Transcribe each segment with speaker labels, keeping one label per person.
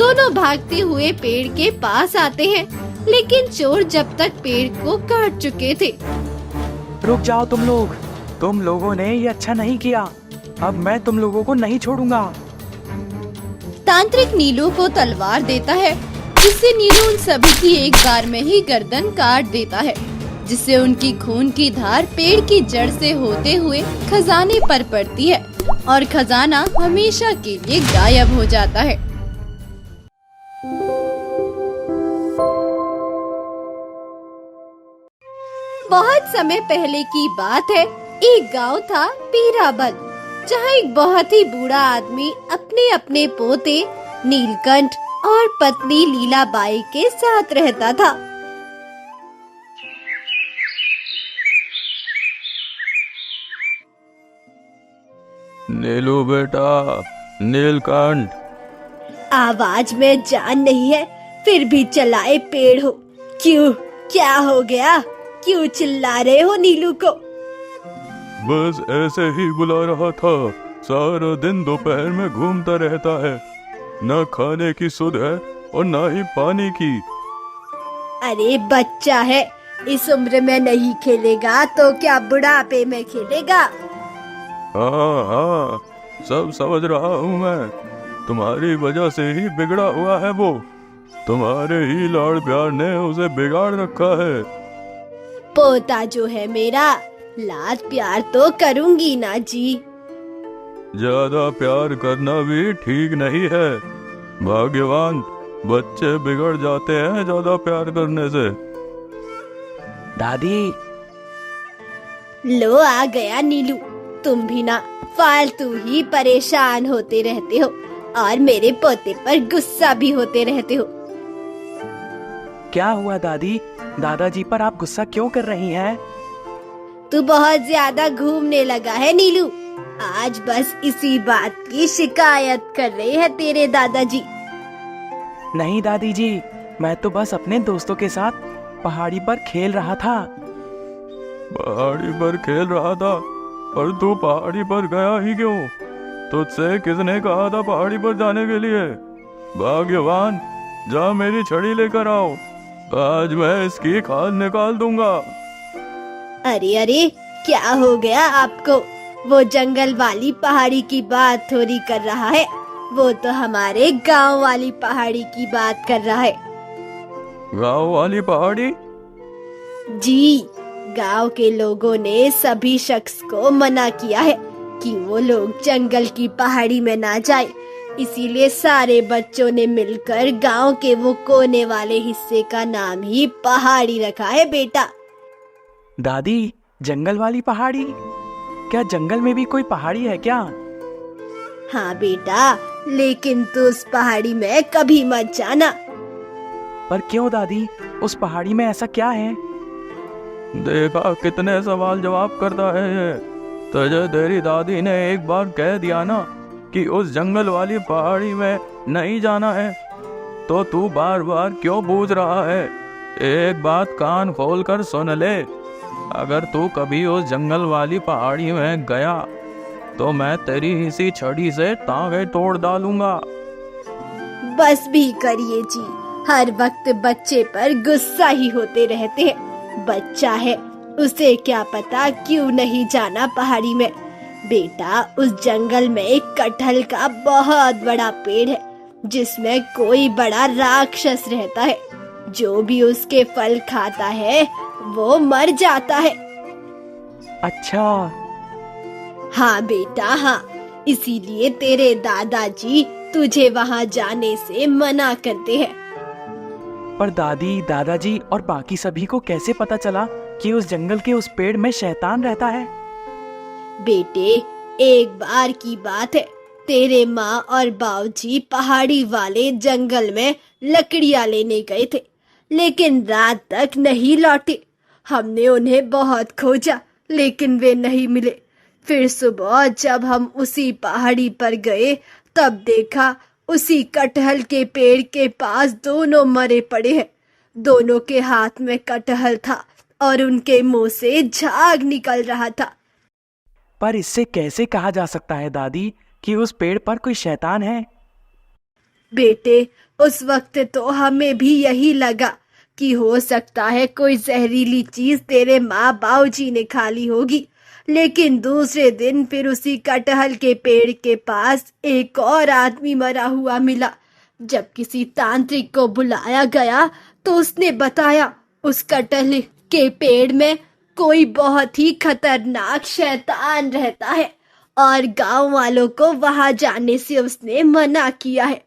Speaker 1: दोनों भागते हुए पेड़ के पास आते हैं, लेकिन चोर जब तक पेड़ को काट चुके थे।
Speaker 2: रुक जाओ तुम लोगों ने ये अच्छा नहीं किया। अब मैं तुम लोगों को नहीं छोड़ूंगा।
Speaker 1: तांत्रिक नीलू को तलवार देता है, जिससे नीलू उन सभी की एक बार में ही गर्दन काट देता है, जिससे उनकी खून की धार पेड़ की जड़ से होते हुए खजाने पर पड़ती है और खजाना हमेशा के लिए गायब हो जाता है। बहुत समय पहले की बात है। एक गांव था पीराबल, जहाँ एक बहुत ही बूढ़ा आदमी अपने अपने पोते नीलकंठ और पत्नी लीलाबाई के साथ रहता था।
Speaker 3: नीलू बेटा, नीलकंठ।
Speaker 1: आवाज में जान नहीं है, फिर भी चलाए पेड़ हो। क्यों, क्या हो गया? क्यों चिल्ला रहे हो नीलू को?
Speaker 3: बस ऐसे ही बुला रहा था। सारा दिन दोपहर में घूमता रहता है, न खाने की सुध है और न ही पानी की।
Speaker 1: अरे बच्चा है, इस उम्र में नहीं खेलेगा तो क्या बुढ़ापे में खेलेगा?
Speaker 3: हाँ हाँ, सब समझ रहा हूँ मैं। तुम्हारी वजह से ही बिगड़ा हुआ है वो। तुम्हारे ही लाड़ प्यार ने उसे बिगाड़ रखा है।
Speaker 1: पोता जो है मेरा, लाड प्यार तो करूंगी ना जी।
Speaker 3: ज्यादा प्यार करना भी ठीक नहीं है। भाग्यवान बच्चे बिगड़ जाते हैं ज्यादा प्यार करने से।
Speaker 2: दादी,
Speaker 1: लो आ गया नीलू। तुम भी ना फालतू ही परेशान होते रहते हो और मेरे पोते पर गुस्सा भी होते रहते हो।
Speaker 2: क्या हुआ दादी? दादाजी पर आप गुस्सा क्यों कर रही हैं?
Speaker 1: तू बहुत ज्यादा घूमने लगा है नीलू। आज बस इसी बात की शिकायत कर रहे हैं तेरे दादाजी।
Speaker 2: नहीं दादी जी, मैं तो बस अपने दोस्तों के साथ पहाड़ी पर खेल रहा था।
Speaker 3: पहाड़ी पर खेल रहा था? और तू पहाड़ी पर गया ही क्यों? तुझसे किसने कहा था पहाड़ी पर जाने के लिए? भाग्यवान, जा मेरी छड़ी लेकर आओ। आज मैं इसकी खाल निकाल दूंगा।
Speaker 1: अरे अरे, क्या हो गया आपको? वो जंगल वाली पहाड़ी की बात थोड़ी कर रहा है, वो तो हमारे गांव वाली पहाड़ी की बात कर रहा है।
Speaker 3: गांव वाली पहाड़ी?
Speaker 1: जी, गांव के लोगों ने सभी शख्स को मना किया है कि वो लोग जंगल की पहाड़ी में ना जाए। इसीलिए सारे बच्चों ने मिलकर गांव के वो कोने वाले हिस्से का नाम ही पहाड़ी रखा है बेटा।
Speaker 2: दादी, जंगल वाली पहाड़ी? क्या जंगल में भी कोई पहाड़ी है क्या?
Speaker 1: हाँ बेटा, लेकिन तू उस पहाड़ी में कभी मत जाना।
Speaker 2: पर क्यों दादी? उस पहाड़ी में ऐसा क्या है?
Speaker 3: देखा कितने सवाल जवाब करता है ये। तुझे तेरी दादी ने एक बार कह दिया ना कि उस जंगल वाली पहाड़ी में नहीं जाना है, तो तू बार बार क्यों पूछ रहा है? एक बात कान खोल कर सुन ले। अगर तू कभी उस जंगल वाली पहाड़ी में गया तो मैं तेरी इसी छड़ी से टांगे तोड़ डालूंगा।
Speaker 1: बस भी करिए जी, हर वक्त बच्चे पर गुस्सा ही होते रहते हैं। बच्चा है, उसे क्या पता क्यों नहीं जाना पहाड़ी में। बेटा, उस जंगल में एक कटहल का बहुत बड़ा पेड़ है, जिसमें कोई बड़ा राक्षस रहता है। जो भी उसके फल खाता है वो मर जाता है।
Speaker 2: अच्छा।
Speaker 1: हाँ बेटा हाँ, इसीलिए तेरे दादाजी तुझे वहाँ जाने से मना करते हैं।
Speaker 2: पर दादी, दादाजी और बाकी सभी को कैसे पता चला कि उस जंगल के उस पेड़ में शैतान रहता है?
Speaker 1: बेटे, एक बार की बात है, तेरे माँ और बाबूजी पहाड़ी वाले जंगल में लकड़ियाँ लेने गए थे, लेकिन रात तक नहीं लौटे। हमने उन्हें बहुत खोजा, लेकिन वे नहीं मिले। फिर सुबह जब हम उसी पहाड़ी पर गए, तब देखा उसी कटहल के पेड़ के पास दोनों मरे पड़े हैं। दोनों के हाथ में कटहल था और उनके मुंह से झाग निकल रहा था।
Speaker 2: पर इससे कैसे कहा जा सकता है दादी कि उस पेड़ पर कोई शैतान है?
Speaker 1: बेटे, उस वक्त तो हमें भी यही लगा कि हो सकता है कोई जहरीली चीज तेरे माँ बाबूजी ने खा ली होगी, लेकिन दूसरे दिन फिर उसी कटहल के पेड़ के पास एक और आदमी मरा हुआ मिला। जब किसी तांत्रिक को बुलाया गया तो उसने बताया उस कटहल के पेड़ में कोई बहुत ही खतरनाक शैतान रहता है और गांव वालों को वहां जाने से उसने मना किया है।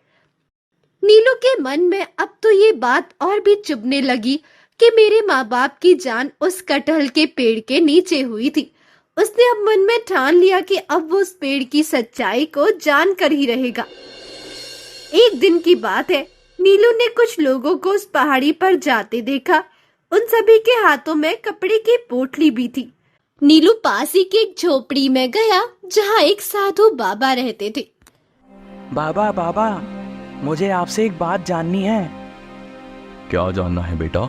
Speaker 1: नीलू के मन में अब तो ये बात और भी चुभने लगी कि मेरे माँ बाप की जान उस कटहल के पेड़ के नीचे हुई थी। उसने अब मन में ठान लिया कि अब वो उस पेड़ की सच्चाई को जान कर ही रहेगा। एक दिन की बात है, नीलू ने कुछ लोगों को उस पहाड़ी पर जाते देखा। उन सभी के हाथों में कपड़े की पोटली भी थी। नीलू पास ही की एक झोपड़ी में गया जहाँ एक साधु बाबा रहते थे।
Speaker 2: बाबा बाबा, मुझे आपसे एक बात जाननी है।
Speaker 3: क्या जानना है बेटा?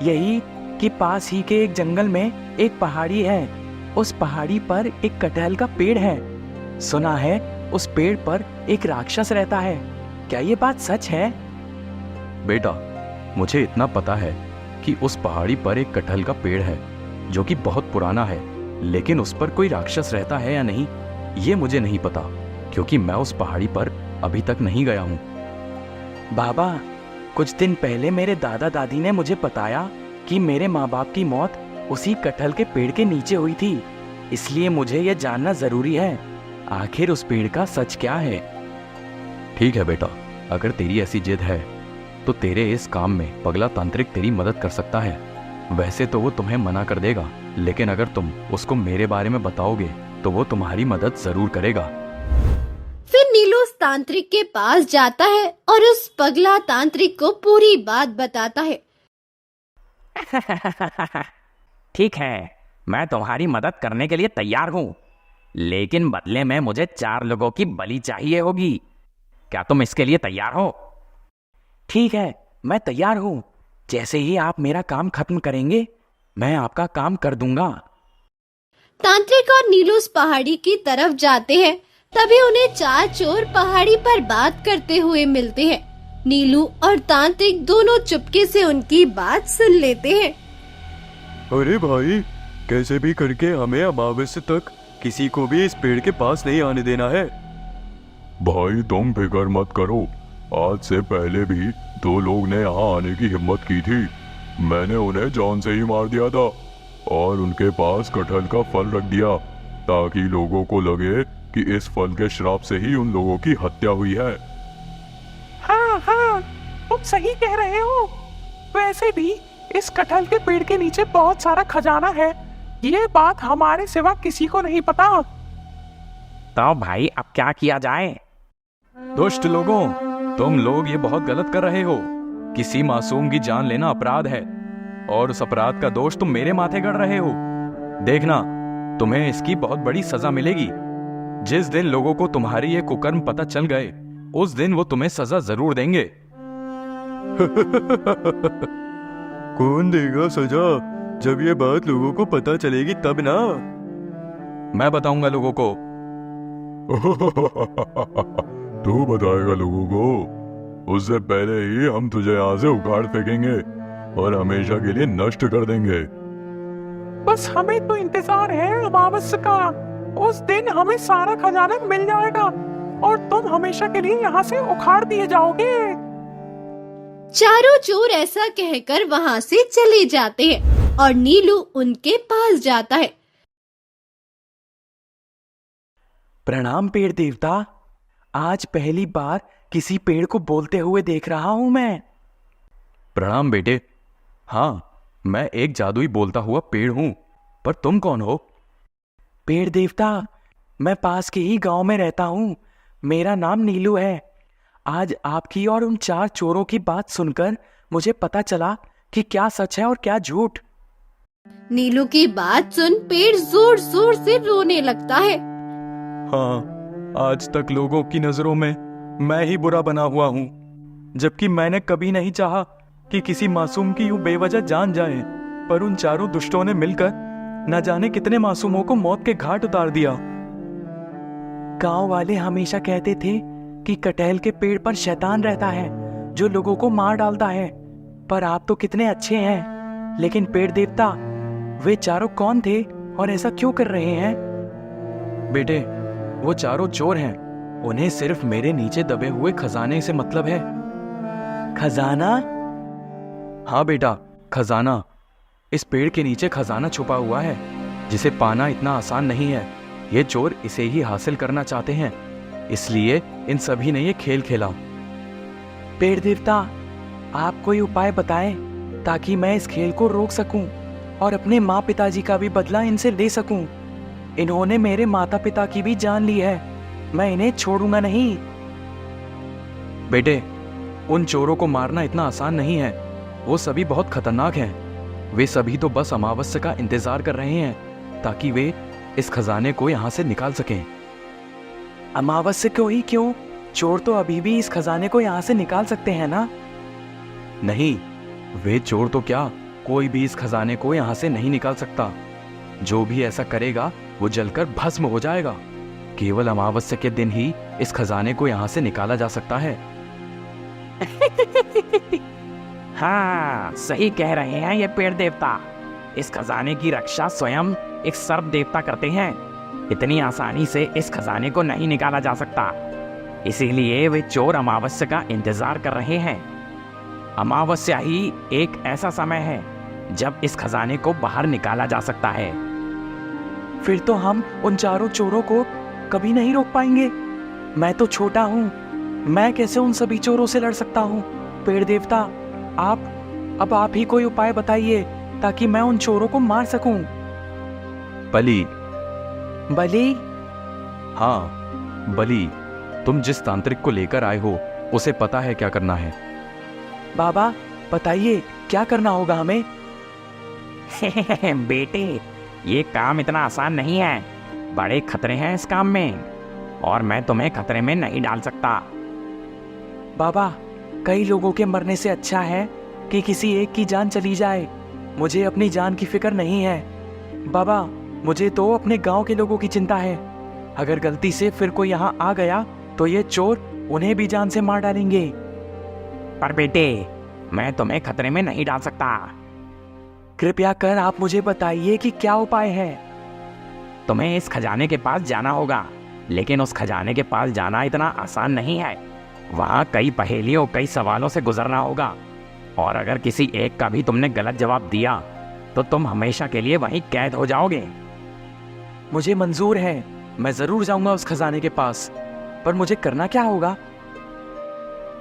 Speaker 2: यही कि पास ही के एक जंगल में एक पहाड़ी है। उस पहाड़ी पर एक कटहल का पेड़ है। सुना है उस पेड़ पर एक राक्षस रहता है। क्या ये बात सच है?
Speaker 3: बेटा, मुझे इतना पता है कि उस पहाड़ी पर एक कटहल का पेड़ है जो कि बहुत पुराना है, लेकिन उस पर कोई राक्षस रहता है या नहीं ये मुझे नहीं पता, क्योंकि मैं उस पहाड़ी पर अभी तक नहीं गया हूँ।
Speaker 2: बाबा, कुछ दिन पहले मेरे दादा दादी ने मुझे बताया कि मेरे माँ बाप की मौत उसी कटहल के पेड़ के नीचे हुई थी, इसलिए मुझे यह जानना जरूरी है, आखिर उस पेड़ का सच क्या है।
Speaker 3: ठीक है बेटा, अगर तेरी ऐसी जिद है तो तेरे इस काम में पगला तांत्रिक तेरी मदद कर सकता है। वैसे तो वो तुम्हें मना कर देगा, लेकिन अगर तुम उसको मेरे बारे में बताओगे तो वो तुम्हारी मदद जरूर करेगा।
Speaker 1: फिर नीलू उस तांत्रिक के पास जाता है और उस पगला तांत्रिक को पूरी बात बताता है।
Speaker 4: ठीक है, मैं तुम्हारी मदद करने के लिए तैयार हूँ, लेकिन बदले में मुझे 4 लोगों की बलि चाहिए होगी। क्या तुम इसके लिए तैयार हो?
Speaker 2: ठीक है, मैं तैयार हूँ। जैसे ही आप मेरा काम खत्म करेंगे मैं आपका काम कर दूंगा।
Speaker 1: तांत्रिक और नीलू उस पहाड़ी की तरफ जाते हैं। तभी उन्हें 4 चोर पहाड़ी पर बात करते हुए मिलते हैं। नीलू और तांत्रिक दोनों चुपके से उनकी बात सुन लेते हैं।
Speaker 3: अरे भाई, कैसे भी करके हमें अमावस्या तक किसी को भी इस पेड़ के पास नहीं आने देना है।
Speaker 5: भाई तुम फिक्र मत करो, आज से पहले भी 2 लोग ने यहाँ आने की हिम्मत की थी। मैंने उन्हें जान से ही मार दिया था और उनके पास कटहल का फल रख दिया ताकि लोगों को लगे कि इस फल के श्राप से ही उन लोगों की हत्या हुई है।
Speaker 2: हाँ हाँ, तुम सही कह रहे हो। वैसे भी इस कटहल के पेड़ के नीचे बहुत सारा खजाना है, ये बात हमारे सिवा किसी को नहीं पता।
Speaker 4: तो भाई अब क्या किया जाए?
Speaker 3: दुष्ट लोगों, तुम लोग ये बहुत गलत कर रहे हो। किसी मासूम की जान लेना अपराध है और उस अपराध का दोष तुम मेरे माथे गढ़ रहे हो। देखना, तुम्हें इसकी बहुत बड़ी सजा मिलेगी। जिस दिन लोगों को तुम्हारी ये कुकर्म पता चल गए उस दिन वो तुम्हें सजा जरूर देंगे।
Speaker 5: कौन देगा सजा? जब ये बात लोगों को पता चलेगी तब ना।
Speaker 3: मैं बताऊंगा लोगों को।
Speaker 5: तू बताएगा लोगों को? उससे पहले ही हम तुझे यहाँ से उखाड़ फेंकेंगे और हमेशा के लिए नष्ट कर देंगे।
Speaker 2: बस हमें तो इंतजार है अमावस्या का। उस दिन हमें सारा खजाना मिल जाएगा और तुम हमेशा के लिए यहाँ से उखाड़ दिए जाओगे।
Speaker 1: चारों चोर ऐसा कहकर वहाँ से चले जाते हैं और नीलू उनके पास जाता है।
Speaker 2: प्रणाम पेड़ देवता, आज पहली बार किसी पेड़ को बोलते हुए देख रहा हूं मैं।
Speaker 3: प्रणाम बेटे। हाँ, मैं एक जादुई बोलता हुआ पेड़ हूँ, पर तुम कौन हो?
Speaker 2: पेड़ देवता, मैं पास के ही गांव में रहता हूँ। मेरा नाम नीलू है। आज आपकी और उन 4 चोरों की बात सुनकर मुझे पता चला कि क्या सच है और क्या झूठ।
Speaker 1: नीलू की बात सुन पेड़ जोर जोर से रोने लगता है।
Speaker 3: हाँ, आज तक लोगों की नजरों में मैं ही बुरा बना हुआ हूँ, जबकि मैंने कभी नहीं चाहा कि किसी मासूम की यूं बेवजह जान जाए। पर उन चारों दुष्टों ने मिलकर न जाने कितने मासूमों को मौत के घाट उतार दिया।
Speaker 2: गांव वाले हमेशा कहते थे कि कटहल के पेड़ पर शैतान रहता है जो लोगों को मार डालता है, पर आप तो कितने अच्छे हैं। लेकिन पेड़ देवता, वे चारों कौन थे और ऐसा क्यों कर रहे हैं?
Speaker 3: बेटे, वो चारों चोर हैं। उन्हें सिर्फ मेरे नीचे दबे हुए खजाने से मतलब है।
Speaker 2: खजाना?
Speaker 3: हाँ बेटा, खजाना। इस पेड़ के नीचे खजाना छुपा हुआ है जिसे पाना इतना आसान नहीं है। ये चोर इसे ही हासिल करना चाहते हैं, इसलिए इन सभी ने ये खेल खेला।
Speaker 2: पेड़ देवता, आप कोई उपाय बताएं ताकि मैं इस खेल को रोक सकूं और अपने माँ पिताजी का भी बदला इनसे ले सकूं। इन्होंने मेरे माता पिता की भी जान ली है, मैं इन्हें छोड़ूंगा नहीं।
Speaker 3: बेटे, उन चोरों को मारना इतना आसान नहीं है। वो सभी बहुत खतरनाक हैं। वे सभी तो बस अमावस्या का इंतजार कर रहे हैं ताकि वे इस खजाने को यहाँ से निकाल सकें।
Speaker 2: अमावस्या को ही क्यों? चोर तो अभी भी इस खजाने को यहाँ से निकाल सकते हैं ना?
Speaker 3: नहीं, वे चोर तो क्या, कोई भी इस खजाने को यहाँ से नहीं निकाल सकता। जो भी ऐसा करेगा वो जलकर भस्म हो जाएगा। केवल अमावस्या के दिन ही इस खजाने को यहाँ से निकाला जा सकता है।
Speaker 4: हाँ, सही कह रहे हैं ये पेड़ देवता। इस खजाने की रक्षा स्वयं एक सर्प देवता करते हैं। इतनी आसानी से इस खजाने को नहीं निकाला जा सकता, इसीलिए वे चोर अमावस्या का इंतजार कर रहे हैं। अमावस्या ही एक ऐसा समय है जब इस खजाने को बाहर निकाला जा सकता है।
Speaker 2: फिर तो हम उन चारों चोरों को कभी नहीं रोक पाएंगे। मैं तो छोटा हूँ, मैं कैसे उन सभी चोरों से लड़ सकता हूँ? पेड़ देवता, अब आप ही कोई उपाय बताइए ताकि मैं उन चोरों को मार सकूं।
Speaker 3: बलि।
Speaker 2: बलि?
Speaker 3: हाँ, बलि। तुम जिस तांत्रिक को लेकर आए हो उसे पता है क्या करना है।
Speaker 2: बाबा बताइए, क्या करना होगा हमें?
Speaker 4: बेटे, ये काम इतना आसान नहीं है। बड़े खतरे हैं इस काम में और मैं तुम्हें खतरे में नहीं डाल सकता।
Speaker 2: बाबा, कई लोगों के मरने से अच्छा है कि किसी एक की जान चली जाए। मुझे अपनी जान की फिक्र नहीं है। बाबा, मुझे तो अपने गांव के लोगों की चिंता है। अगर गलती से फिर कोई यहाँ आ गया तो ये चोर उन्हें भी जान से मार डालेंगे।
Speaker 4: पर बेटे, मैं तुम्हें खतरे में नहीं डाल सकता।
Speaker 2: कृपया कर आप मुझे बताइए कि क्या उपाय है।
Speaker 4: तुम्हें इस खजाने के पास जाना होगा, लेकिन उस खजाने के पास जाना इतना आसान नहीं है। वहाँ कई पहेलियों, कई सवालों से गुजरना होगा, और अगर किसी एक का भी तुमने गलत जवाब दिया तो तुम हमेशा के लिए वहीं कैद हो जाओगे।
Speaker 2: मुझे मंजूर है, मैं जरूर जाऊंगा उस खजाने के पास, पर मुझे करना क्या होगा?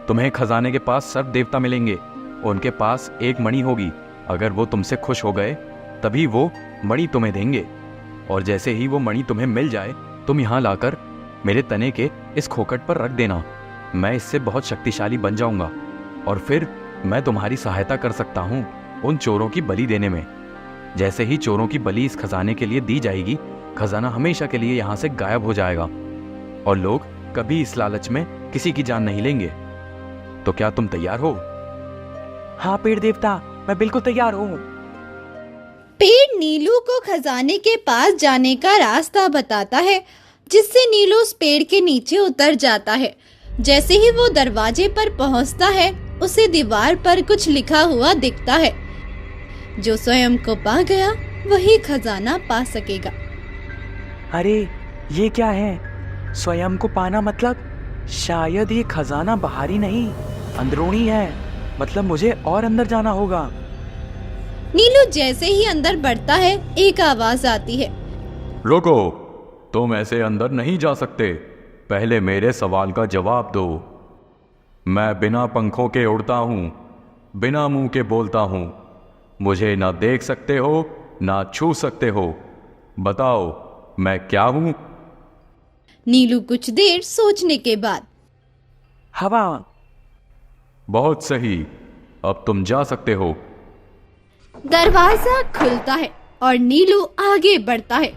Speaker 3: तुम्हें खजाने के पास सर्प देवता मिलेंगे। उनके पास एक मणि होगी। अगर वो तुमसे खुश हो गए तभी वो मणि तुम्हें देंगे, और जैसे ही वो मणि तुम्हें मिल जाए तुम यहाँ लाकर मेरे तने के इस खोखट पर रख देना। मैं इससे बहुत शक्तिशाली बन जाऊंगा और फिर मैं तुम्हारी सहायता कर सकता हूँ उन चोरों की बलि देने में। जैसे ही चोरों की बलि इस खजाने के लिए दी जाएगी, खजाना हमेशा के लिए यहाँ से गायब हो जाएगा और लोग कभी इस लालच में किसी की जान नहीं लेंगे। तो क्या तुम तैयार हो?
Speaker 2: हाँ पेड़ देवता, मैं बिल्कुल तैयार हूँ।
Speaker 6: पेड़ नीलू को खजाने के पास जाने का रास्ता बताता है, जिससे नीलू उस पेड़ के नीचे उतर जाता है। जैसे ही वो दरवाजे पर पहुंचता है, उसे दीवार पर कुछ लिखा हुआ दिखता है। जो स्वयं को पा गया वही खजाना पा सकेगा।
Speaker 2: अरे ये क्या है? स्वयं को पाना मतलब शायद ये खजाना बाहरी नहीं, अंदरूनी है। मतलब मुझे और अंदर जाना होगा।
Speaker 6: नीलू जैसे ही अंदर बढ़ता है, एक आवाज आती है।
Speaker 5: रुको, तुम ऐसे अंदर नहीं जा सकते। पहले मेरे सवाल का जवाब दो। मैं बिना पंखों के उड़ता हूँ, बिना मुंह के बोलता हूँ। मुझे ना देख सकते हो ना छू सकते हो। बताओ मैं क्या हूँ?
Speaker 6: नीलू कुछ देर सोचने के बाद,
Speaker 2: हवा।
Speaker 5: बहुत सही, अब तुम जा सकते हो।
Speaker 6: दरवाजा खुलता है और नीलू आगे बढ़ता है।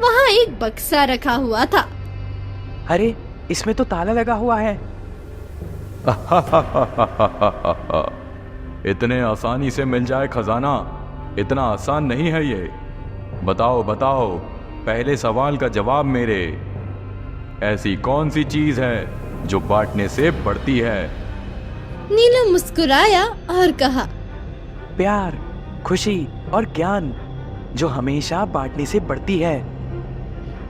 Speaker 6: वहाँ एक बक्सा रखा हुआ था।
Speaker 2: अरे इसमें तो ताला लगा हुआ है।
Speaker 5: इतने आसानी से मिल जाए खजाना? इतना आसान नहीं है ये। बताओ बताओ, पहले सवाल का जवाब मेरे। ऐसी कौन सी चीज है जो बांटने से बढ़ती है?
Speaker 6: नीलू मुस्कुराया और कहा,
Speaker 2: प्यार, खुशी और ज्ञान, जो हमेशा बांटने से बढ़ती है।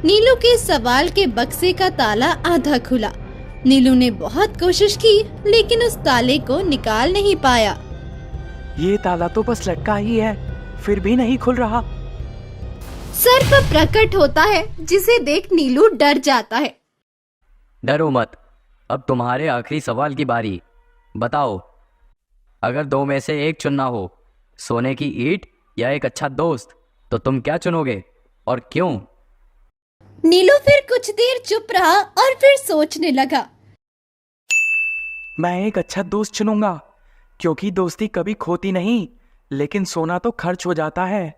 Speaker 6: नीलू के सवाल के बक्से का ताला आधा खुला। नीलू ने बहुत कोशिश की लेकिन उस ताले को निकाल नहीं पाया।
Speaker 2: ये ताला तो बस लटका ही है, फिर भी नहीं खुल रहा।
Speaker 6: सर्प प्रकट होता है जिसे देख नीलू डर जाता है।
Speaker 7: डरो मत, अब तुम्हारे आखिरी सवाल की बारी। बताओ, अगर दो में से एक चुनना हो, सोने की ईंट या एक अच्छा दोस्त, तो तुम क्या चुनोगे और क्यों?
Speaker 6: नीलू फिर कुछ देर चुप रहा और फिर सोचने लगा।
Speaker 2: मैं एक अच्छा दोस्त चुनूंगा, क्योंकि दोस्ती कभी खोती नहीं, लेकिन सोना तो खर्च हो जाता है।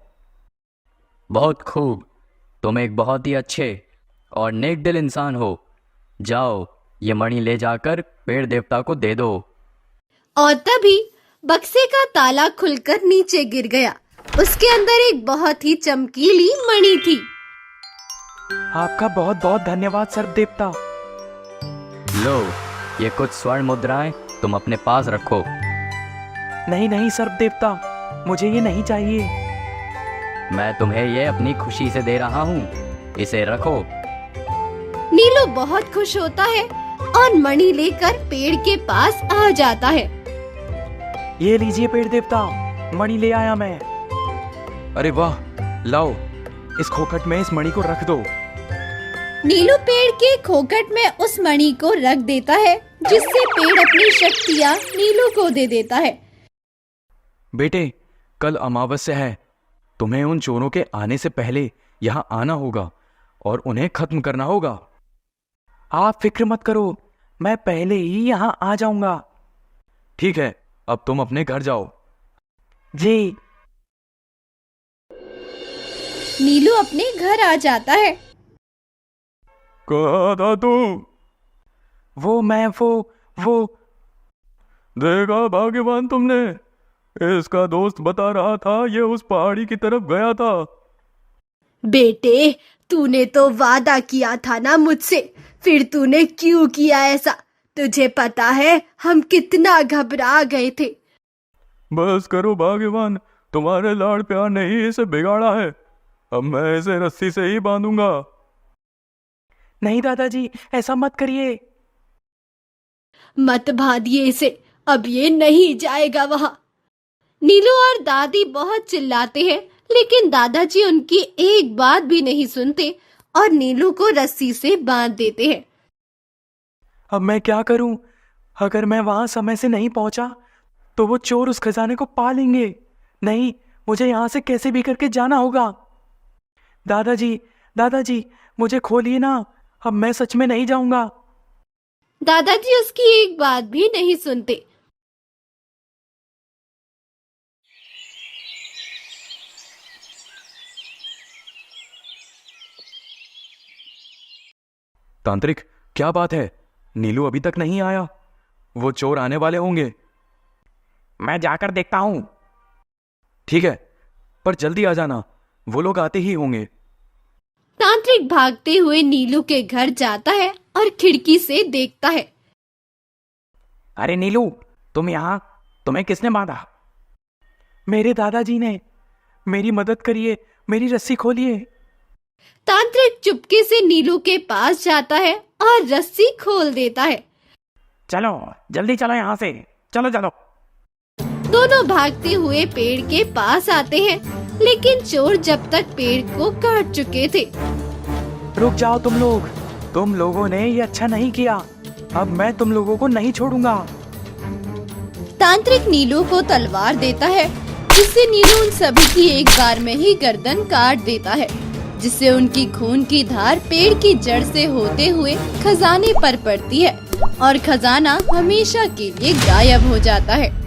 Speaker 7: बहुत खूब, तुम एक बहुत ही अच्छे और नेक दिल इंसान हो। जाओ, ये मणि ले जाकर पेड़ देवता को दे दो।
Speaker 6: और तभी बक्से का ताला खुलकर नीचे गिर गया। उसके अंदर एक बहुत ही चमकीली मणि थी।
Speaker 2: आपका बहुत बहुत धन्यवाद सर्प देवता।
Speaker 7: लो, ये कुछ स्वर्ण मुद्राएं तुम अपने पास रखो।
Speaker 2: नहीं नहीं सर्प देवता, मुझे ये नहीं चाहिए।
Speaker 7: मैं तुम्हें ये अपनी खुशी से दे रहा हूँ, इसे रखो।
Speaker 6: नीलू बहुत खुश होता है और मणि लेकर पेड़ के पास आ जाता है।
Speaker 2: ये लीजिए पेड़ देवता, मणि ले आया मैं। अरे वाह, लाओ, इस खोखट में इस मणि को रख दो।
Speaker 6: नीलू पेड़ के खोखट में उस मणि को रख देता है, जिससे पेड़ अपनी शक्तियाँ नीलू को दे देता है।
Speaker 2: बेटे, कल अमावस्या है, तुम्हें उन चोरों के आने से पहले यहाँ आना होगा और उन्हें खत्म करना होगा। आप फिक्र मत करो, मैं पहले ही यहाँ आ जाऊंगा। ठीक है, अब तुम अपने घर जाओ। जी।
Speaker 6: नीलू अपने घर आ जाता है।
Speaker 5: कहा था तू?
Speaker 2: वो
Speaker 5: देखा भाग्यवान तुमने, इसका दोस्त बता रहा था ये उस पहाड़ी की तरफ गया था।
Speaker 1: बेटे, तूने तो वादा किया था ना मुझसे, फिर तूने क्यों किया ऐसा? तुझे पता है हम कितना घबरा गए थे।
Speaker 5: बस करो भाग्यवान, तुम्हारे लाड़ प्यार ने ही इसे बिगाड़ा है। अब मैं इसे रस्सी से ही बांधूंगा।
Speaker 2: नहीं दादाजी, ऐसा मत करिए।
Speaker 1: मत बांधिए इसे, अब ये नहीं जाएगा वहां।
Speaker 6: नीलू और दादी बहुत चिल्लाते हैं, लेकिन दादाजी उनकी एक बात भी नहीं सुनते और नीलू को रस्सी से बांध देते हैं।
Speaker 2: अब मैं क्या करूं? अगर मैं वहां समय से नहीं पहुंचा तो वो चोर उस खजाने को पा लेंगे। नहीं, मुझे यहां से कैसे भी करके जाना होगा। दादाजी, मुझे खोलिए ना, अब मैं सच में नहीं जाऊंगा।
Speaker 6: दादाजी उसकी एक बात भी नहीं सुनते।
Speaker 2: तांत्रिक, क्या बात है? नीलू अभी तक नहीं आया। वो चोर आने वाले होंगे।
Speaker 4: मैं जाकर देखता हूँ।
Speaker 2: ठीक है, पर जल्दी आ जाना, वो लोग आते ही होंगे।
Speaker 6: तांत्रिक भागते हुए नीलू के घर जाता है और खिड़की से देखता है।
Speaker 4: अरे नीलू, तुम यहाँ, तुम्हें किसने बांधा?
Speaker 2: मेरे दादाजी ने। मेरी मदद करिए, मेरी रस्सी खोलिए।
Speaker 6: तांत्रिक चुपके से नीलू के पास जाता है और रस्सी खोल देता है।
Speaker 4: चलो, जल्दी चलो यहाँ से, चलो।
Speaker 6: दोनों भागते हुए पेड़ के पास आते हैं, लेकिन चोर जब तक पेड़ को काट चुके थे।
Speaker 2: रुक जाओ तुम लोगों ने ये अच्छा नहीं किया। अब मैं तुम लोगों को नहीं छोड़ूंगा।
Speaker 6: तांत्रिक नीलू को तलवार देता है, जिससे नीलू उन सभी की एक बार में ही गर्दन काट देता है, जिससे उनकी खून की धार पेड़ की जड़ से होते हुए खजाने पर पड़ती है और खजाना हमेशा के लिए गायब हो जाता है।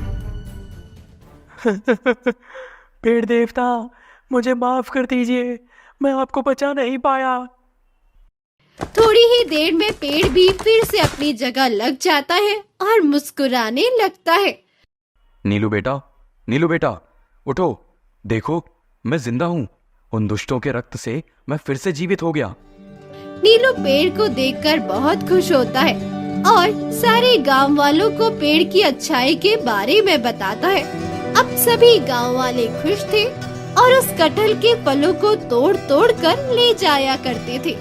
Speaker 2: पेड़ देवता, मुझे माफ कर दीजिए, मैं आपको बचा नहीं पाया।
Speaker 6: थोड़ी ही देर में पेड़ भी फिर से अपनी जगह लग जाता है और मुस्कुराने लगता है।
Speaker 2: नीलू बेटा, उठो। देखो, मैं जिंदा हूँ उन दुष्टों के रक्त से मैं फिर से जीवित हो गया।
Speaker 6: नीलू पेड़ को देखकर बहुत खुश होता है और सारे गांव वालों को पेड़ की अच्छाई के बारे में बताता है। अब सभी गांव वाले खुश थे और उस कटहल के फलों को तोड़ तोड़ कर ले जाया करते थे।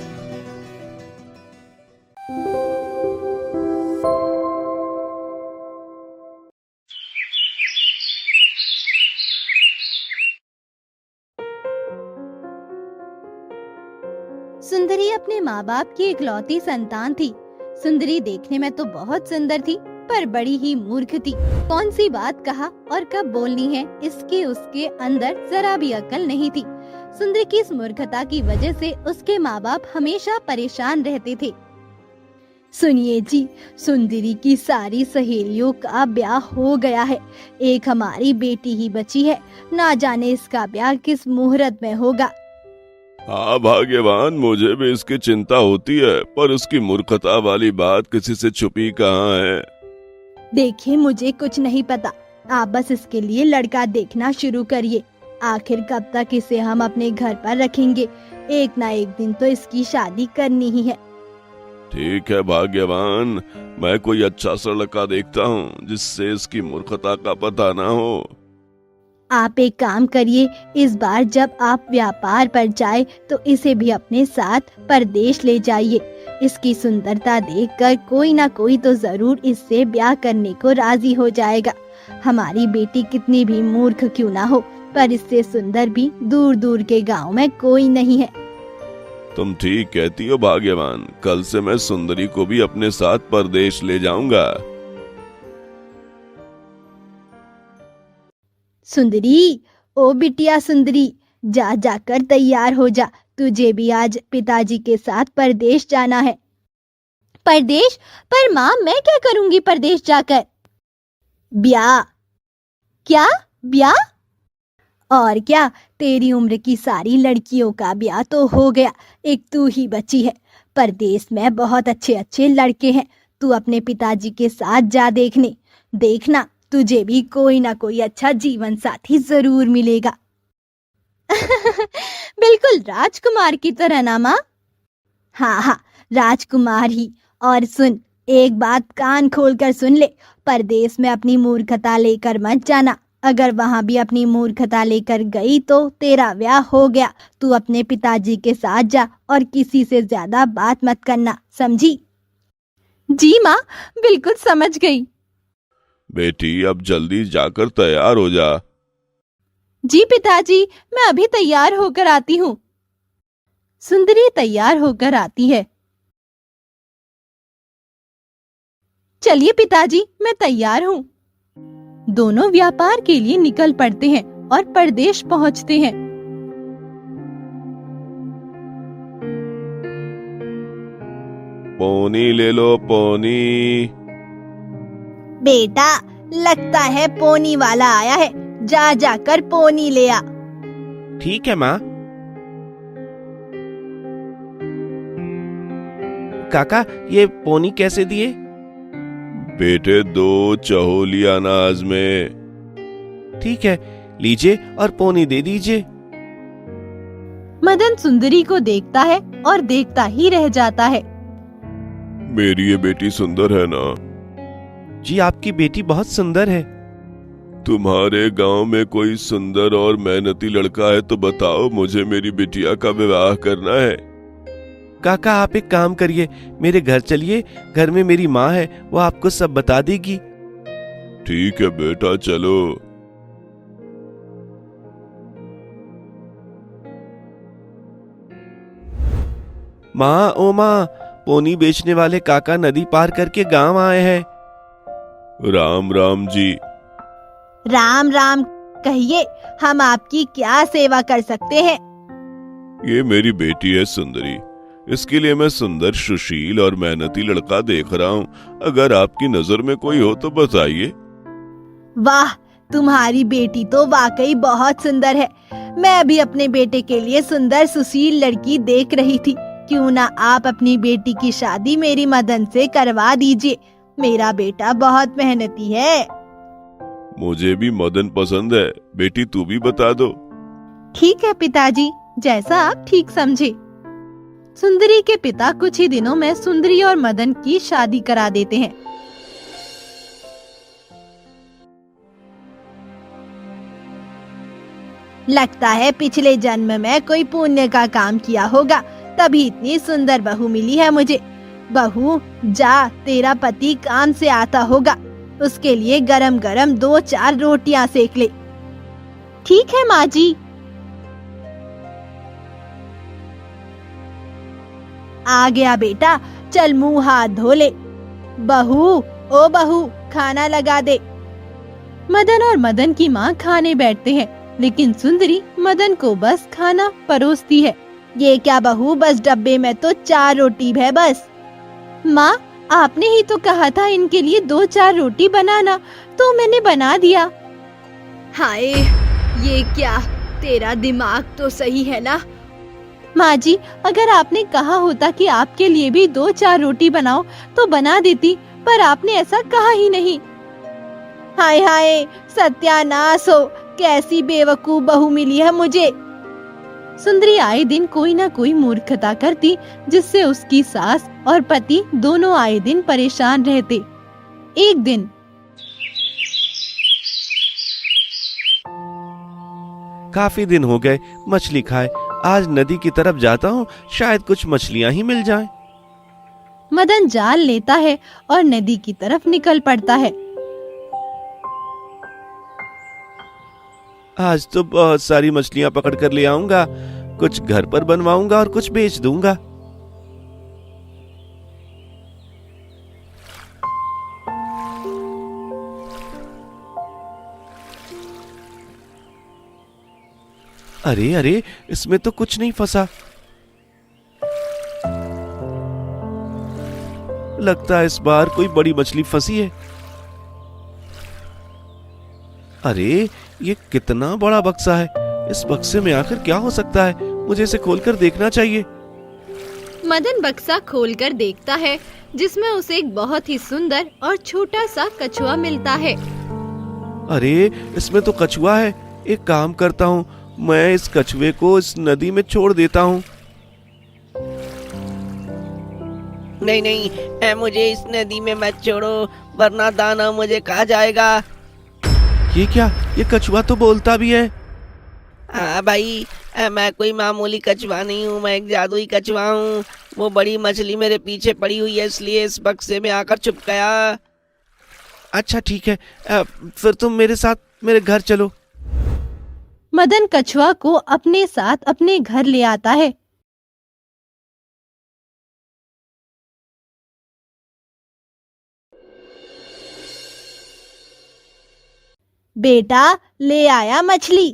Speaker 6: सुंदरी अपने माँ बाप की इकलौती संतान थी। सुंदरी देखने में तो बहुत सुंदर थी, पर बड़ी ही मूर्ख थी। कौन सी बात कहा और कब बोलनी है, इसके उसके अंदर जरा भी अकल नहीं थी। सुंदरी की इस मूर्खता की वजह से उसके माँ बाप हमेशा परेशान रहते थे। सुनिए जी, सुंदरी की सारी सहेलियों का ब्याह हो गया है। एक हमारी बेटी ही बची है। ना जाने इसका ब्याह किस मुहूर्त में होगा।
Speaker 5: हाँ भाग्यवान, मुझे भी इसकी चिंता होती है, पर उसकी मूर्खता वाली बात किसी से छुपी कहाँ है।
Speaker 6: देखिए, मुझे कुछ नहीं पता। आप बस इसके लिए लड़का देखना शुरू करिए। आखिर कब तक इसे हम अपने घर पर रखेंगे? एक ना एक दिन तो इसकी शादी करनी ही है।
Speaker 5: ठीक है भाग्यवान, मैं कोई अच्छा सा लड़का देखता हूँ जिससे इसकी मूर्खता का पता ना हो।
Speaker 6: आप एक काम करिए, इस बार जब आप व्यापार पर जाए तो इसे भी अपने साथ परदेश ले जाइए। इसकी सुंदरता देखकर कोई ना कोई तो जरूर इससे ब्याह करने को राजी हो जाएगा। हमारी बेटी कितनी भी मूर्ख क्यों ना हो, पर इससे सुंदर भी दूर दूर के गांव में कोई नहीं है।
Speaker 5: तुम ठीक कहती हो भाग्यवान, कल से मैं सुंदरी को भी अपने साथ परदेश ले जाऊंगा।
Speaker 6: सुंदरी, ओ बिटिया सुंदरी, जा जाकर तैयार हो जा। तुझे भी आज पिताजी के साथ परदेश जाना है। परदेश? पर माँ, मैं क्या करूंगी परदेश जाकर? ब्याह? क्या ब्याह? और क्या, तेरी उम्र की सारी लड़कियों का ब्याह तो हो गया, एक तू ही बची है। परदेश में बहुत अच्छे अच्छे लड़के हैं। तू अपने पिताजी के साथ जा देखने। देखना, तुझे भी कोई ना कोई अच्छा जीवन साथी जरूर मिलेगा। बिल्कुल राजकुमार की तरह ना माँ? हाँ हाँ, राजकुमार ही। और सुन, एक बात कान खोलकर सुन ले, परदेश में अपनी मूर्खता लेकर मत जाना। अगर वहाँ भी अपनी मूर्खता लेकर गई तो तेरा ब्याह हो गया। तू अपने पिताजी के साथ जा और किसी से ज्यादा बात मत करना, समझी? जी माँ, बिल्कुल समझ गई।
Speaker 5: बेटी, अब जल्दी जाकर तैयार हो जा।
Speaker 6: जी पिताजी, मैं अभी तैयार होकर आती हूँ। सुंदरी तैयार होकर आती है। चलिए पिताजी, मैं तैयार हूँ। दोनों व्यापार के लिए निकल पड़ते हैं और परदेश पहुँचते हैं।
Speaker 5: पोनी ले लो, पोनी।
Speaker 6: बेटा, लगता है पोनी वाला आया है। जा जाकर पोनी ले आ।
Speaker 8: ठीक है माँ। काका, ये पोनी कैसे दिए?
Speaker 5: बेटे, 2 चहोली अनाज में।
Speaker 8: ठीक है, लीजिए और पोनी दे दीजिए।
Speaker 6: मदन सुंदरी को देखता है और देखता ही रह जाता है।
Speaker 5: मेरी ये बेटी सुंदर है ना?
Speaker 8: जी, आपकी बेटी बहुत सुंदर है।
Speaker 5: तुम्हारे गांव में कोई सुंदर और मेहनती लड़का है तो बताओ, मुझे मेरी बिटिया का विवाह करना है।
Speaker 8: काका, आप एक काम करिए, मेरे घर चलिए। घर में मेरी माँ है, वो आपको सब बता देगी।
Speaker 5: ठीक है बेटा, चलो।
Speaker 8: माँ, ओ माँ, पोनी बेचने वाले काका नदी पार करके गांव आए हैं।
Speaker 5: राम राम जी।
Speaker 6: राम राम। कहिए, हम आपकी क्या सेवा कर सकते हैं?
Speaker 5: ये मेरी बेटी है सुंदरी। इसके लिए मैं सुंदर, सुशील और मेहनती लड़का देख रहा हूँ। अगर आपकी नजर में कोई हो तो बताइए।
Speaker 6: वाह, तुम्हारी बेटी तो वाकई बहुत सुंदर है। मैं भी अपने बेटे के लिए सुंदर सुशील लड़की देख रही थी। क्यों ना आप अपनी बेटी की शादी मेरी मदन से करवा दीजिए। मेरा बेटा बहुत मेहनती है।
Speaker 5: मुझे भी मदन पसंद है। बेटी, तू भी बता दो।
Speaker 6: ठीक है पिताजी, जैसा आप ठीक समझे। सुंदरी के पिता कुछ ही दिनों में सुंदरी और मदन की शादी करा देते हैं।
Speaker 1: लगता है पिछले जन्म में कोई पुण्य का काम किया होगा, तभी इतनी सुंदर बहू मिली है मुझे। बहू जा, तेरा पति काम से आता होगा, उसके लिए गरम गरम 2-4 रोटियां सेक ले।
Speaker 6: ठीक है माँ जी।
Speaker 1: आ गया बेटा, चल मुंह हाथ धो ले। बहू, ओ बहू, खाना लगा दे।
Speaker 6: मदन और मदन की माँ खाने बैठते हैं, लेकिन सुंदरी मदन को बस खाना परोसती है।
Speaker 1: ये क्या बहू, बस डब्बे में तो 4 रोटी है बस।
Speaker 6: माँ, आपने ही तो कहा था इनके लिए 2-4 रोटी बनाना, तो मैंने बना दिया।
Speaker 1: हाय, ये क्या, तेरा दिमाग तो सही है ना?
Speaker 6: माँ जी, अगर आपने कहा होता कि आपके लिए भी 2-4 रोटी बनाओ तो बना देती, पर आपने ऐसा कहा ही नहीं।
Speaker 1: हाय हाय, सत्यानाश हो, कैसी बेवकूफ बहू मिली है मुझे।
Speaker 6: सुंदरी आए दिन कोई ना कोई मूर्खता करती, जिससे उसकी सास और पति दोनों आए दिन परेशान रहते। एक दिन
Speaker 8: काफी दिन हो गए मछली खाए, आज नदी की तरफ जाता हूँ, शायद कुछ मछलियाँ ही मिल जाएं।
Speaker 6: मदन जाल लेता है और नदी की तरफ निकल पड़ता है।
Speaker 8: आज तो बहुत सारी मछलियाँ पकड़ कर ले आऊंगा, कुछ घर पर बनवाऊंगा और कुछ बेच दूंगा। अरे अरे, इसमें तो कुछ नहीं फंसा। लगता है इस बार कोई बड़ी मछली फंसी है। अरे, ये कितना बड़ा बक्सा है, इस बक्से में आखिर क्या हो सकता है? मुझे इसे खोलकर देखना चाहिए।
Speaker 6: मदन बक्सा खोलकर देखता है, जिसमें उसे एक बहुत ही सुंदर और छोटा सा कछुआ मिलता है।
Speaker 8: अरे, इसमें तो कछुआ है। एक काम करता हूँ, मैं इस कछुए को इस नदी में छोड़ देता हूँ।
Speaker 9: नहीं नहीं, मुझे इस नदी में मत छोड़ो, वरना दाना मुझे खा जाएगा।
Speaker 8: ये क्या, ये कछुआ तो बोलता भी है।
Speaker 9: हाँ भाई, मैं कोई मामूली कछुआ नहीं हूँ, मैं एक जादुई कछुआ हूँ। वो बड़ी मछली मेरे पीछे पड़ी हुई है, इसलिए इस बक्से में आकर छुप गया।
Speaker 8: अच्छा ठीक है, फिर तुम मेरे साथ मेरे घर चलो।
Speaker 6: मदन कछुआ को अपने साथ अपने घर ले आता है।
Speaker 1: बेटा, ले आया मछली।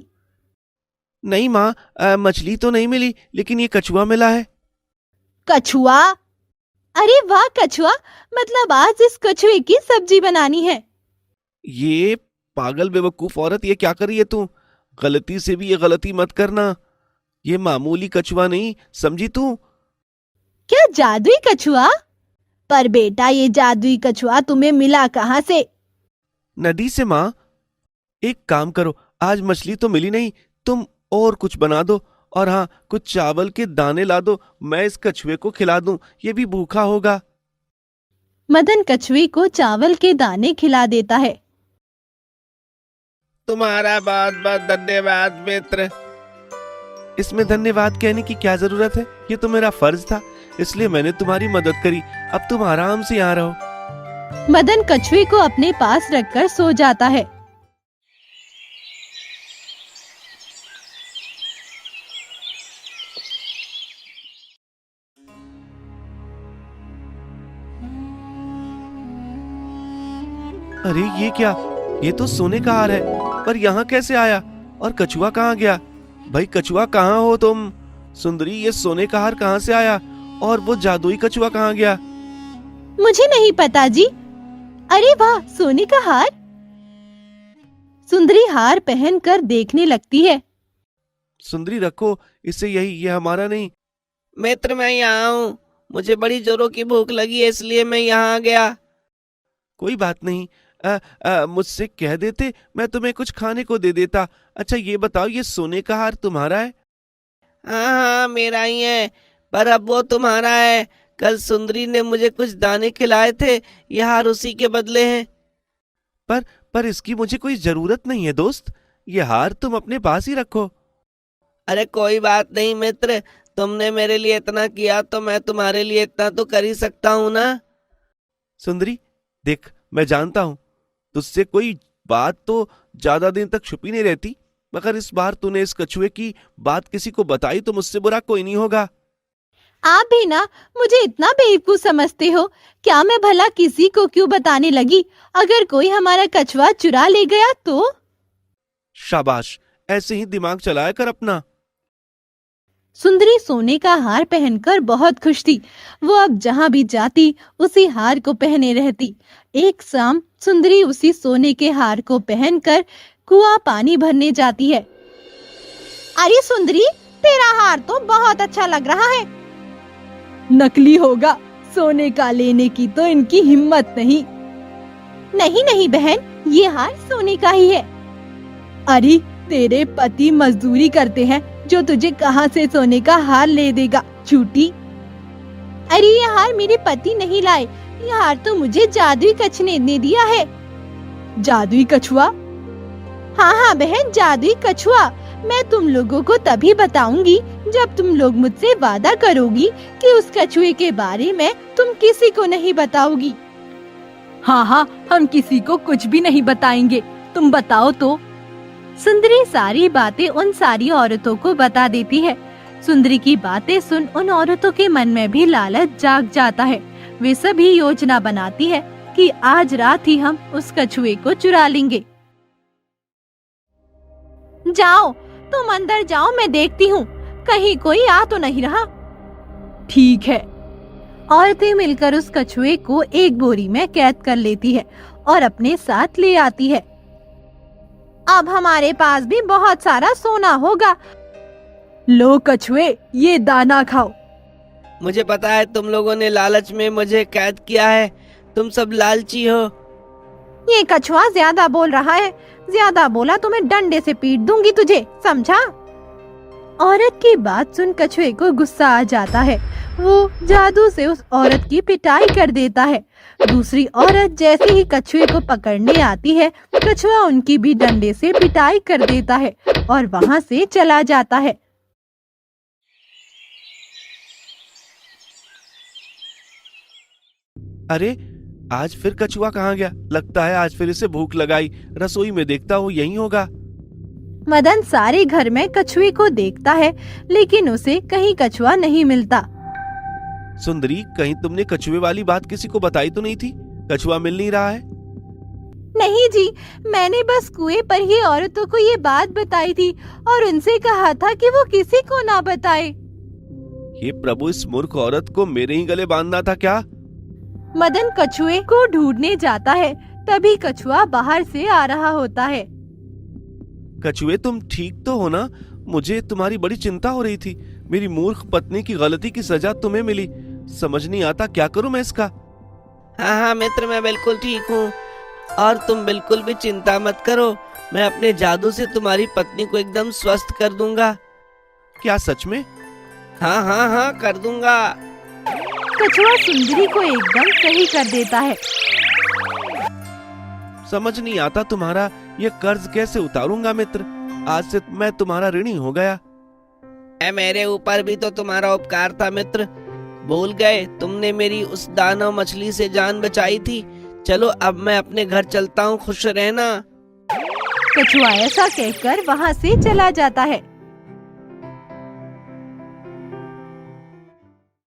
Speaker 8: नहीं माँ, मछली तो नहीं मिली, लेकिन ये कछुआ मिला है।
Speaker 1: कछुआ?
Speaker 6: अरे वाह कछुआ, मतलब आज इस कछुए की सब्जी बनानी है।
Speaker 8: ये पागल बेवकूफ औरत, ये क्या कर रही है तू? गलती से भी ये गलती मत करना, ये मामूली कछुआ नहीं, समझी तू?
Speaker 6: क्या जादुई कछुआ?
Speaker 1: पर बेटा, ये जादुई कछुआ तुम्हें मिला कहाँ से?
Speaker 8: नदी से माँ। एक काम करो, आज मछली तो मिली नहीं, तुम और कुछ बना दो, और हाँ, कुछ चावल के दाने ला दो, मैं इस कछुए को खिला दूं, ये भी भूखा होगा।
Speaker 6: मदन कछुए को चावल के दाने खिला देता है।
Speaker 9: तुम्हारा बहुत बहुत धन्यवाद मित्र।
Speaker 8: इसमें धन्यवाद कहने की क्या जरूरत है, ये तो मेरा फर्ज था, इसलिए मैंने तुम्हारी मदद करी। अब तुम आराम से यहाँ रहो।
Speaker 6: मदन कछुए को अपने पास रखकर सो जाता है।
Speaker 8: अरे ये क्या, ये तो सोने का हार है, पर यहाँ कैसे आया? और कछुआ कहाँ गया? भाई कछुआ कहाँ हो तुम? सुंदरी, ये सोने का हार कहाँ से आया? और वो जादुई कछुआ कहाँ गया?
Speaker 6: मुझे नहीं पता जी। अरे वाह, सोने का हार। सुंदरी हार पहनकर देखने लगती है।
Speaker 8: सुंदरी रखो इसे, यही, ये हमारा नहीं।
Speaker 9: मित्र, मैं यहाँ हूँ, मुझे बड़ी जोरों की भूख लगी है, इसलिए मैं यहाँ आ गया।
Speaker 8: कोई बात नहीं, मुझसे कह देते, मैं तुम्हें कुछ खाने को दे देता। अच्छा ये बताओ, ये सोने का हार तुम्हारा है?
Speaker 9: हाँ हाँ मेरा ही है, पर अब वो तुम्हारा है। कल सुंदरी ने मुझे कुछ दाने खिलाए थे, ये हार उसी के बदले हैं।
Speaker 8: पर इसकी मुझे कोई जरूरत नहीं है दोस्त, ये हार तुम अपने पास ही रखो।
Speaker 9: अरे कोई बात नहीं मित्र, तुमने मेरे लिए इतना किया तो मैं तुम्हारे लिए इतना तो कर ही सकता हूँ ना।
Speaker 8: सुंदरी देख, मैं जानता हूं तुझसे कोई बात तो ज्यादा दिन तक छुपी नहीं रहती, मगर इस बार तूने इस कछुए की बात किसी को बताई तो मुझसे बुरा कोई नहीं होगा।
Speaker 6: आप भी ना मुझे इतना बेवकूफ समझते हो? क्या मैं भला किसी को क्यों बताने लगी? अगर कोई हमारा कछुआ चुरा ले गया तो?
Speaker 8: शाबाश, ऐसे ही दिमाग चलाया कर अपना।
Speaker 6: सुंदरी सोने का हार पहनकर बहुत खुश थी। वो अब जहाँ भी जाती उसी हार को पहने रहती। एक शाम सुंदरी उसी सोने के हार को पहनकर कुआं पानी भरने जाती है। अरे सुंदरी, तेरा हार तो बहुत अच्छा लग रहा है। नकली होगा, सोने का लेने की तो इनकी हिम्मत नहीं। नहीं नहीं बहन, ये हार सोने का ही है। अरे तेरे पति मजदूरी करते हैं, जो तुझे कहां से सोने का हार ले देगा, झूठी। अरे ये हार मेरे पति नहीं लाए, ये हार तो मुझे जादुई कछुए ने दिया है। जादुई कछुआ? हाँ हाँ बहन, जादुई कछुआ। मैं तुम लोगों को तभी बताऊंगी जब तुम लोग मुझसे वादा करोगी कि उस कछुए के बारे में तुम किसी को नहीं बताओगी। हाँ हाँ, हम किसी को कुछ भी नहीं बताएंगे, तुम बताओ तो। सुंदरी सारी बातें उन सारी औरतों को बता देती है। सुंदरी की बातें सुन उन औरतों के मन में भी लालच जाग जाता है। वे सभी योजना बनाती है कि आज रात ही हम उस कछुए को चुरा लेंगे। जाओ तुम अंदर जाओ, मैं देखती हूँ कहीं कोई आ तो नहीं रहा। ठीक है। औरतें मिलकर उस कछुए को एक बोरी में कैद कर लेती है और अपने साथ ले आती है। अब हमारे पास भी बहुत सारा सोना होगा। लो कछुए, ये दाना खाओ।
Speaker 9: मुझे पता है तुम लोगों ने लालच में मुझे कैद किया है, तुम सब लालची हो।
Speaker 6: ये कछुआ ज्यादा बोल रहा है, ज्यादा बोला तो मैं डंडे से पीट दूंगी तुझे, समझा? औरत की बात सुन कछुए को गुस्सा आ जाता है। वो जादू से उस औरत की पिटाई कर देता है। दूसरी औरत जैसे ही कछुए को पकड़ने आती है, कछुआ उनकी भी डंडे से पिटाई कर देता है और वहाँ से चला जाता है।
Speaker 8: अरे आज फिर कछुआ कहाँ गया? लगता है आज फिर इसे भूख लगाई। रसोई में देखता हूँ यहीं होगा।
Speaker 6: मदन सारे घर में कछुए को देखता है, लेकिन उसे कहीं कछुआ नहीं मिलता।
Speaker 8: सुंदरी, कहीं तुमने कछुए वाली बात किसी को बताई तो नहीं थी? कछुआ मिल नहीं रहा है।
Speaker 6: नहीं जी, मैंने बस कुएं पर ही औरतों को ये बात बताई थी और उनसे कहा था कि वो किसी को ना बताए।
Speaker 8: ये प्रभु, इस मूर्ख औरत को मेरे ही गले बांधना था क्या?
Speaker 6: मदन कछुए को ढूंढने जाता है, तभी कछुआ बाहर से आ रहा होता है।
Speaker 8: कछुए, तुम ठीक तो हो ना? मुझे तुम्हारी बड़ी चिंता हो रही थी। मेरी मूर्ख पत्नी की गलती की सजा तुम्हें मिली। समझ नहीं आता क्या करूं मैं इसका।
Speaker 9: हाँ हाँ मित्र, मैं बिल्कुल ठीक हूँ और तुम बिल्कुल भी चिंता मत करो। मैं अपने जादू से तुम्हारी पत्नी को एकदम स्वस्थ कर दूंगा।
Speaker 8: क्या सच में?
Speaker 9: हाँ हाँ हाँ, कर दूंगा।
Speaker 6: कछुआ सुंदरी को एकदम सही कर देता है।
Speaker 8: समझ नहीं आता तुम्हारा ये कर्ज कैसे उतारूंगा मित्र। आज से मैं तुम्हारा ऋणी हो गया।
Speaker 9: मेरे ऊपर भी तो तुम्हारा उपकार था मित्र, भूल गए? तुमने मेरी उस दानव मछली से जान बचाई थी। चलो अब मैं अपने घर चलता हूँ, खुश रहना।
Speaker 6: कछुआ ऐसा कहकर वहाँ से चला जाता है।